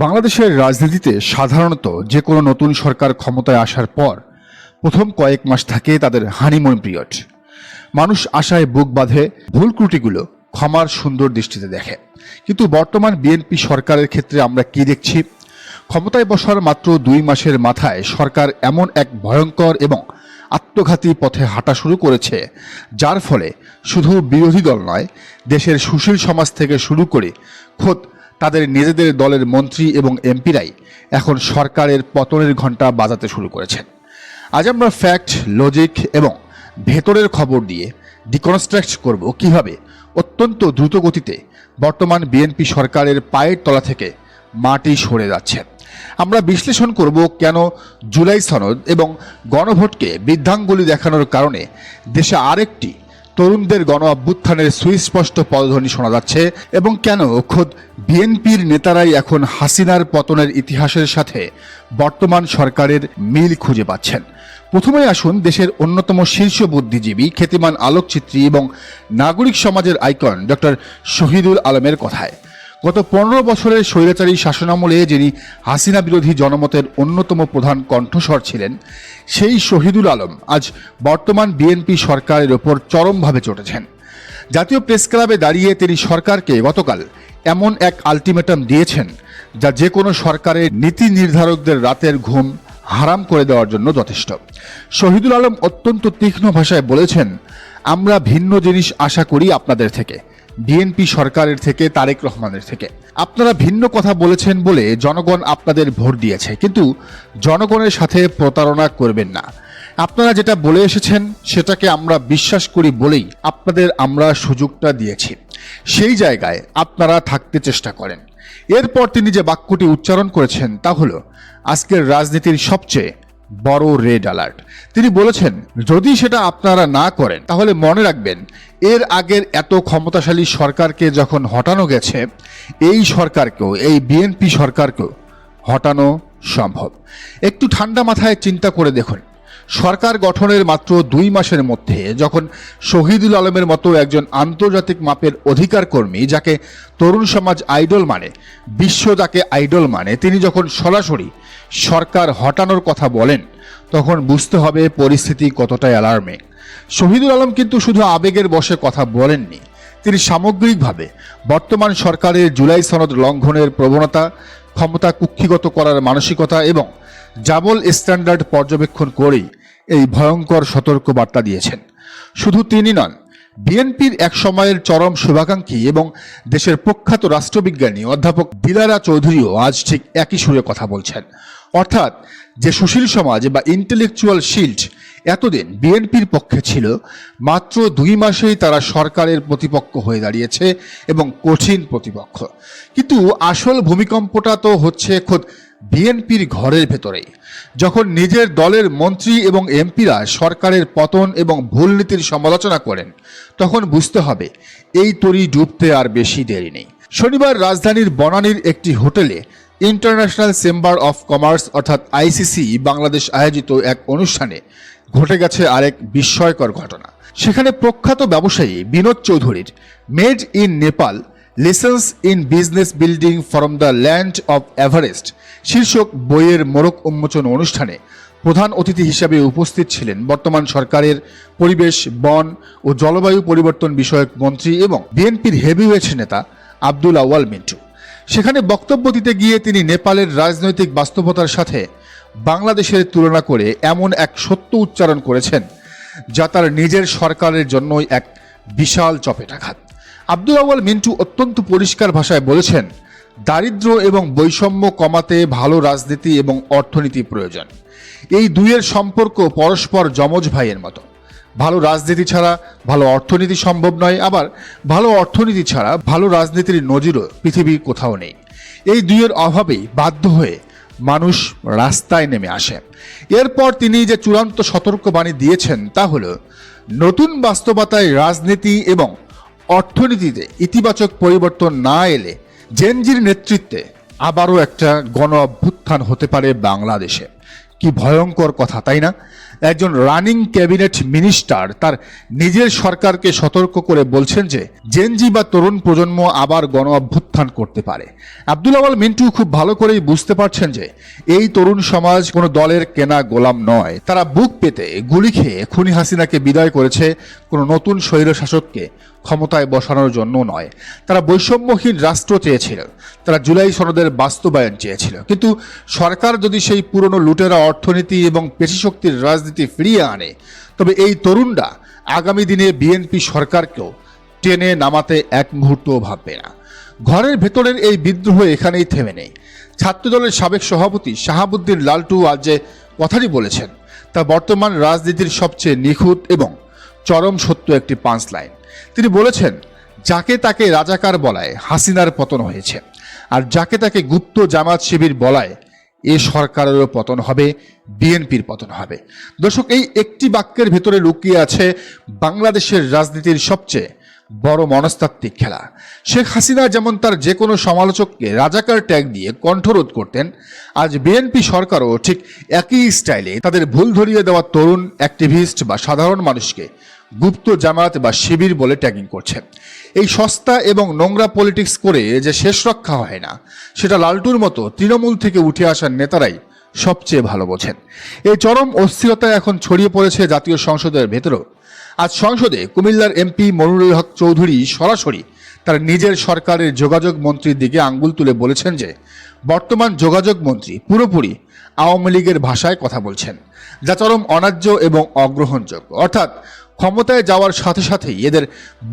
বাংলাদেশের রাজনীতিতে সাধারণত যে কোনো নতুন সরকার ক্ষমতায় আসার পর প্রথম কয়েক মাস থাকে তাদের হানিমুন পিরিয়ড। মানুষ আশায় বুক বাঁধে, ভুল ত্রুটিগুলো ক্ষমার সুন্দর দৃষ্টিতে দেখে। কিন্তু বর্তমান বিএনপি সরকারের ক্ষেত্রে আমরা কি দেখছি? ক্ষমতায় বসার মাত্র 2 মাসের মাথায় সরকার এমন এক ভয়ঙ্কর এবং আত্মঘাতী পথে হাঁটা শুরু করেছে, যার ফলে শুধু বিরোধী দল নয়, দেশের সুশীল সমাজ থেকে শুরু করে খোদ তাদের নিজেদের দলের মন্ত্রী এবং এমপিরাই এখন সরকারের পতনের ঘণ্টা বাজাতে শুরু করেছেন। আজ আমরা ফ্যাক্ট, লজিক এবং ভেতরের খবর দিয়ে ডিকনস্ট্রাক্ট করব কিভাবে অত্যন্ত দ্রুত গতিতে বর্তমান বিএনপি সরকারের পায়ের তলা থেকে মাটি সরে যাচ্ছে। আমরা বিশ্লেষণ করব কেন জুলাই সনদ এবং গণভোটকে বৃদ্ধাঙ্গুলি দেখানোর কারণে দেশে আরেকটি তরুণদের গণ অভ্যুত্থানের সুস্পষ্ট পদধ্বনি শোনা যাচ্ছে এবং কেন খোদ বিএনপির নেতারাই এখন হাসিনার পতনের ইতিহাসের সাথে বর্তমান সরকারের মিল খুঁজে পাচ্ছেন। প্রথমেই আসুন দেশের অন্যতম শীর্ষ বুদ্ধিজীবী, খ্যাতিমান আলোকচিত্রী এবং নাগরিক সমাজের আইকন ডক্টর শহীদুল আলমের কথায়। গত 15 বছরের স্বৈরাচারী শাসনামলে যিনি হাসিনা বিরোধী জনমতের অন্যতম প্রধান কণ্ঠস্বর ছিলেন, সেই শহীদুল আলম আজ বর্তমান বিএনপি সরকারের ওপর চরমভাবে চটেছেন। জাতীয় প্রেস ক্লাবে দাঁড়িয়ে তিনি সরকারকে গতকাল এমন এক আলটিমেটাম দিয়েছেন যা যে কোনো সরকারের নীতি নির্ধারকদের রাতের ঘুম হারাম করে দেওয়ার জন্য যথেষ্ট। শহীদুল আলম অত্যন্ত তীক্ষ্ণ ভাষায় বলেছেন, আমরা ভিন্ন জিনিস আশা করি আপনাদের থেকে, বিএনপি সরকারের থেকে, তারেক রহমানের থেকে। আপনারা ভিন্ন কথা বলেছেন বলে জনগণ আপনাদের ভোট দিয়েছে, কিন্তু জনগণের সাথে প্রতারণা করবেন না। আপনারা যেটা বলে এসেছেন সেটাকে আমরা বিশ্বাস করি বলেই আপনাদের আমরা সুযোগটা দিয়েছি, সেই জায়গায় আপনারা থাকতে চেষ্টা করেন। এরপর তিনি যে বাক্যটি উচ্চারণ করেছেন তা হলো আজকের রাজনীতির সবচেয়ে বড় রেড অ্যালার্ট। তিনি বলেছেন, যদি সেটা আপনারা না করেন তাহলে মনে রাখবেন, এর আগের এত ক্ষমতাশালী সরকারকে যখন হটানো গেছে, এই সরকারকেও, এই বিএনপি সরকারকেও হটানো সম্ভব। একটু ঠান্ডা মাথায় চিন্তা করে দেখুন, সরকার গঠনের মাত্র 2 মাসের মধ্যে যখন শহীদুল আলমের মতো একজন আন্তর্জাতিক মাপের অধিকার কর্মী, যাকে তরুণ সমাজ আইডল মানে, বিশ্ব যাকে আইডল মানে, তিনি যখন সরাসরি সরকার হটানোর কথা বলেন, তখন বুঝতে হবে পরিস্থিতি কতটা অ্যালার্মিং। শহীদুল আলম কিন্তু শুধু আবেগের বশে কথা বলেননি, তিনি সামগ্রিকভাবে বর্তমান সরকারের জুলাই সনদ লঙ্ঘনের প্রবণতা, ক্ষমতা কুক্ষিগত করার মানসিকতা এবং ডাবল স্ট্যান্ডার্ড পর্যবেক্ষণ করেই এই ভয়ঙ্কর সতর্ক বার্তা দিয়েছেন। শুধু তিনি নন, বিএনপির এক সময়ের চরম শুভাকাঙ্ক্ষী এবং দেশের প্রখ্যাত রাষ্ট্রবিজ্ঞানী অধ্যাপক দিলারা চৌধুরীও আজ ঠিক একই সুরে কথা বলছেন। অর্থাৎ যে সুশীল সমাজ বা ইন্টেলেকচুয়াল শিল্ড এতদিন বিএনপির পক্ষে ছিল, মাত্র 2 মাসেই তারা সরকারের প্রতিপক্ষ হয়ে দাঁড়িয়েছে এবং কঠিন প্রতিপক্ষ। কিন্তু আসল ভূমিকম্পটা তো হচ্ছে খোদ বিএনপির ঘরের ভেতরেই। যখন নিজের দলের মন্ত্রী এবং এমপিরা সরকারের পতন এবং ভুল নীতির সমালোচনা করেন, তখন বুঝতে হবে এই তরি ডুবতে আর বেশি দেরি নেই। শনিবার রাজধানীর বনানীর একটি হোটেলে ইন্টারন্যাশনাল চেম্বার অফ কমার্স অর্থাৎ আইসিসি বাংলাদেশ আয়োজিত এক অনুষ্ঠানে ঘটে গেছে আরেক বিস্ময়কর ঘটনা। সেখানে প্রখ্যাত ব্যবসায়ী বিনোদ চৌধুরীর made in Nepal, lessons in business building from the land of Everest শীর্ষক বইয়ের মোড়ক উন্মোচন অনুষ্ঠানে প্রধান অতিথি হিসেবে উপস্থিত ছিলেন বর্তমান সরকারের পরিবেশ, বন ও জলবায়ু পরিবর্তন বিষয়ক মন্ত্রী এবং বিএনপির হেভিওয়েট নেতা আব্দুল আউয়াল মিন্টু। সেখানে বক্তব্য দিতে গিয়ে তিনি নেপালের রাজনৈতিক বাস্তবতার সাথে বাংলাদেশের তুলনা করে এমন এক সত্য উচ্চারণ করেছেন যা তার নিজের সরকারের জন্যই এক বিশাল চপেটাঘাত। আব্দুল আউয়াল মিন্টু অত্যন্ত পরিষ্কার ভাষায় বলেছেন, দারিদ্র্য এবং বৈষম্য কমাতে ভালো রাজনীতি এবং অর্থনীতি প্রয়োজন। এই দুইয়ের সম্পর্ক পরস্পর যমজ ভাইয়ের মতো। ভালো রাজনীতি ছাড়া ভালো অর্থনীতি সম্ভব নয়, আবার ভালো অর্থনীতি ছাড়া ভালো রাজনীতির নজিরও পৃথিবীর কোথাও নেই। এই দুইয়ের অভাবেই বাধ্য হয়ে মানুষ রাস্তায় নেমে আসে। এরপর তিনি যে চূড়ান্ত সতর্কবাণী দিয়েছেন তা হলো, নতুন বাস্তবতায় রাজনীতি এবং অর্থনীতিতে ইতিবাচক পরিবর্তন না এলে জেনজির নেতৃত্বে আবারও একটা গণ অভ্যুত্থান হতে পারে বাংলাদেশে। কি ভয়ঙ্কর কথা, তাই না? একজন রানিং ক্যাবিনেট মিনিস্টার তার নিজের সরকারকে সতর্ক করে বলছেন যে জেনজি বা তরুণ প্রজন্ম আবার গণ অভ্যুত্থান অভ্যুত্থান করতে পারে। আব্দুল আওয়াল মিন্টু খুব ভালো করেই বুঝতে পারছেন যে এই তরুণ সমাজ কোনো দলের কেনা গোলাম নয়। তারা বুক পেতে গুলি খেয়ে খুনি হাসিনাকে বিদায় করেছে কোনো নতুন স্বৈরশাসককে ক্ষমতায় বসানোর জন্য নয়। তারা বৈষম্যহীন রাষ্ট্র চেয়েছিল, তারা জুলাই সনদের বাস্তবায়ন চেয়েছিল। কিন্তু সরকার যদি সেই পুরনো লুটেরা অর্থনীতি এবং পেশিশক্তির রাজনীতি ফিরিয়ে আনে, তবে এই তরুণরা আগামী দিনে বিএনপি সরকারকেও টেনে নামাতে এক মুহূর্তও ভাববে না। ঘরের ভেতরের এই বিদ্রোহ এখানেই থেমে নেই। ছাত্রদলের সাবেক সভাপতি শাহাবুদ্দিন লালটু আজ যে কথাটি বলেছেন তা বর্তমান রাজনীতির সবচেয়ে নিখুঁত এবং চরম সত্য একটি পাঁচ লাইন। তিনি বলেছেন, যাকে তাকে রাজাকার বলায় হাসিনার পতন হয়েছে, আর যাকে তাকে গুপ্ত জামাত শিবির বলায় এ সরকারেরও পতন হবে, বিএনপির পতন হবে। দর্শক, এই একটি বাক্যের ভেতরে লুকিয়ে আছে বাংলাদেশের রাজনীতির সবচেয়ে বড় মনস্তাত্ত্বিক খেলা। শেখ হাসিনা যেমন তার যে কোনো সমালোচককে রাজাকার ট্যাগ দিয়ে কণ্ঠরোধ করতেন, আজ বিএনপি সরকারও ঠিক একই স্টাইলে তাদের ভুল ধরিয়ে দেওয়া তরুণ অ্যাক্টিভিস্ট বা সাধারণ মানুষকে গুপ্ত জামাত বা শিবির বলে ট্যাগিং করছে। এই সস্তা এবং নোংরা পলিটিক্স করে যে শেষ রক্ষা হয় না, সেটা লালটুর মতো তৃণমূল থেকে উঠে আসার নেতারাই সবচেয়ে ভালো বোঝেন। এই চরম অস্থিরতা এখন ছড়িয়ে পড়েছে জাতীয় সংসদের ভেতরেও। আজ সংসদে কুমিল্লার এমপি মনিরুল হক চৌধুরী সরাসরি তার নিজের সরকারের যোগাযোগ মন্ত্রীর দিকে আঙ্গুল তুলে বলেছেন যে বর্তমান যোগাযোগ মন্ত্রী পুরোপুরি আওয়ামী লীগের ভাষায় কথা বলছেন, যা চরম অন্যায্য এবং অগ্রহণযোগ্য। অর্থাৎ ক্ষমতায় যাওয়ার সাথে সাথেই এদের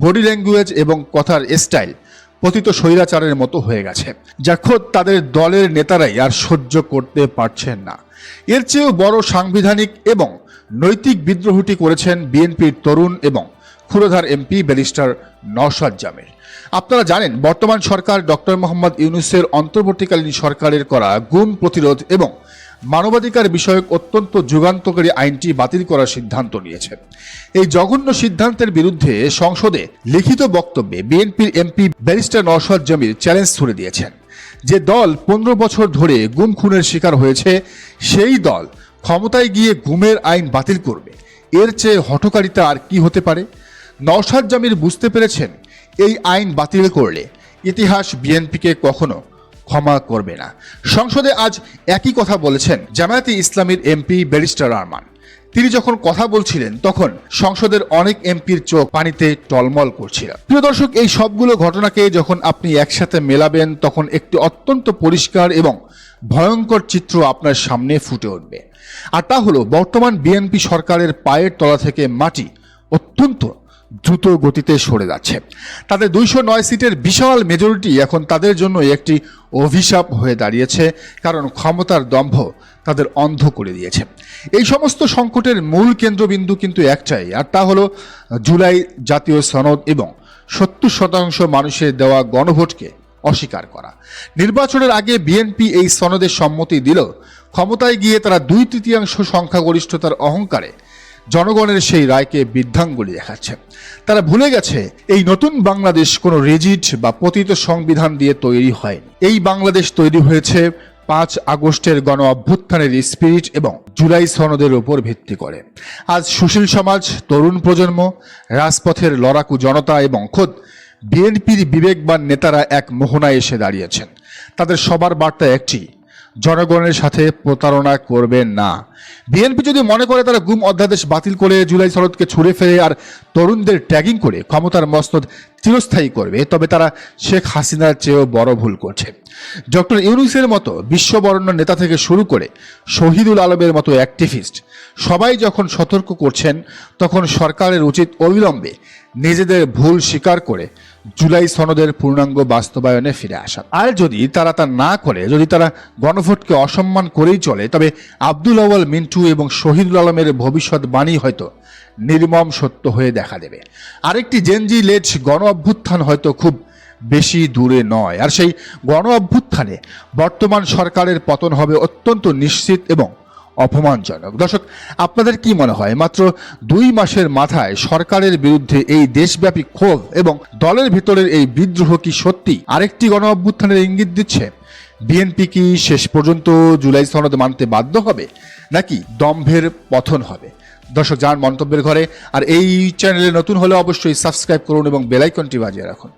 বডি ল্যাঙ্গুয়েজ এবং কথার স্টাইল পতিত স্বৈরাচারের মতো হয়ে গেছে, যা খোদ তাদের দলের নেতারাই আর সহ্য করতে পারছেন না। এর চেয়েও বড় সাংবিধানিক এবং নৈতিক বিদ্রোহটি করেছেন বিএনপির তরুণ এবং ক্ষুরধার এমপি ব্যারিস্টার নওশাদ জামির। আপনারা জানেন, বর্তমান সরকার ডক্টর মোহাম্মদ ইউনূসের অন্তর্বর্তীকালীন সরকারের করা গুম প্রতিরোধ এবং মানবাধিকার বিষয়ক অত্যন্ত যুগান্তকারী আইনটি বাতিল করার সিদ্ধান্ত নিয়েছে। এই জঘন্য সিদ্ধান্তের বিরুদ্ধে সংসদে লিখিত বক্তব্যে বিএনপির MP barrister Naushad Jamir challenge ছুড়ে দিয়েছেন যে দল 15 বছর ধরে গুম খুনের শিকার হয়েছে, সেই দল ক্ষমতায় গিয়ে গুমের আইন বাতিল করবে। এর চেয়ে হঠকারিতা আর কি হতে পারে? নওশাদ জামির বুঝতে পেরেছেন এই আইন বাতিল করলে ইতিহাস বিএনপিকে কখনো ক্ষমা করবে না। সংসদে আজ একই কথা বলেছেন জামায়াতে ইসলামীর এমপি ব্যারিস্টার আরমান। তিনি যখন কথা বলছিলেন তখন সংসদের অনেক এমপির চোখ পানিতে টলমল করছিল। প্রিয় দর্শক, এই সবগুলো ঘটনাকে যখন আপনি একসাথে মেলাবেন তখন একটি অত্যন্ত পরিষ্কার এবং ভয়ঙ্কর চিত্র আপনার সামনে ফুটে উঠবে। আর তা হলো বর্তমান বিএনপি সরকারের পায়ের তলা থেকে মাটি অত্যন্ত দ্রুত গতিতে সরে যাচ্ছে। তাদের 209 সিটের বিশাল মেজরিটি এখন তাদের জন্য একটি অভিশাপ হয়ে দাঁড়িয়েছে, কারণ ক্ষমতার দম্ভ তাদের অন্ধ করে দিয়েছে। এই সমস্ত সংকটের মূল কেন্দ্রবিন্দু কিন্তু একটাই, আর তা হলো জুলাই জাতীয় সনদ এবং 70% মানুষের দেওয়া গণভোটকে অস্বীকার করা। নির্বাচনের আগে বিএনপি এই সনদের সম্মতি দিল, ক্ষমতায় গিয়ে তারা 2/3 সংখ্যাগরিষ্ঠতার অহংকারে জনগণের সেই রায়কে বৃদ্ধাঙ্গুলি দেখাচ্ছে। তারা ভুলে গেছে এই নতুন বাংলাদেশ কোনো রিজিড বা পতিত সংবিধান দিয়ে তৈরি হয়নি। এই বাংলাদেশ তৈরি হয়েছে 5 আগস্টের গণ অভ্যুত্থানের স্পিরিট এবং জুলাই সনদের উপর ভিত্তি করে। আজ সুশীল সমাজ, তরুণ প্রজন্ম, রাজপথের লড়াকু জনতা এবং খোদ বিএনপির বিবেকবান নেতারা এক মোহনায় এসে দাঁড়িয়েছেন। তাদের সবার বার্তা একটি, জনগণের সাথে প্রতারণা করবেন না। বিএনপি যদি মনে করে তারা গুম অধ্যাদেশ বাতিল করে জুলাই সনদকে ছুঁড়ে ফেলে আর তরুণদের ট্যাগিং করে ক্ষমতার মসনদ চিরস্থায়ী করবে, তবে তারা শেখ হাসিনার চেয়েও বড় ভুল করছে। ডক্টর ইউনূসের মতো বিশ্ববরেণ্য নেতা থেকে শুরু করে শহীদুল আলমের মতো অ্যাক্টিভিস্ট সবাই যখন সতর্ক করছেন, তখন সরকারের উচিত অবিলম্বে নিজেদের ভুল স্বীকার করে জুলাই সনদের পূর্ণাঙ্গ বাস্তবায়নে ফিরে আসা। আর যদি তারা তা না করে, যদি তারা গণভোটকে অসম্মান করেই চলে, তবে আব্দুল আওয়াল মিন্টু এবং শহীদুল আলমের ভবিষ্যৎবাণী হয়তো নির্মম সত্য হয়ে দেখা দেবে। আরেকটি জেনজি লেড গণ অভ্যুত্থান হয়তো খুব বেশি দূরে নয়, আর সেই গণ অভ্যুত্থানে বর্তমান সরকারের পতন হবে অত্যন্ত নিশ্চিত এবং অপমানজনক। দর্শক, আপনাদের কি মনে হয় মাত্র 2 মাসের মাথায় সরকারের বিরুদ্ধে এই দেশব্যাপী ক্ষোভ এবং দলের ভিতরের এই বিদ্রোহ কি সত্যি আরেকটি গণ অভ্যুত্থানের ইঙ্গিত দিচ্ছে? বিএনপি কি শেষ পর্যন্ত জুলাই সনদ মানতে বাধ্য হবে, নাকি দম্ভের পতন হবে? দর্শক, যান মন্তব্যের ঘরে। আর এই চ্যানেলে নতুন হলে অবশ্যই সাবস্ক্রাইব করুন এবং বেল আইকনটি বাজিয়ে রাখুন।